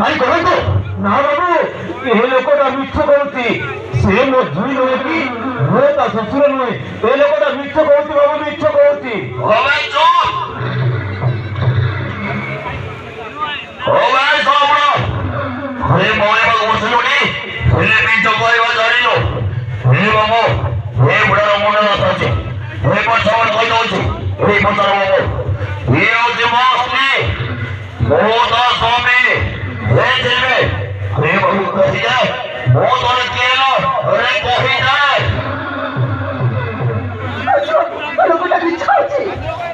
ନାଇଁ କରନ୍ତୁ ନା ବାବୁ ଏ ଲୋକଟା ମିଛ କହୁଛି ସେ ମୋ ଝିଅ ନୁହେଁ କି ମୁଁ ତା ଶ୍ୱଶୁର ନୁହେଁ ଏ ଲୋକଟା ମିଛ କହୁଛି ବାବୁ ମିଛ କହୁଛି ଲୋକଟା ମିଛ କହୁଛି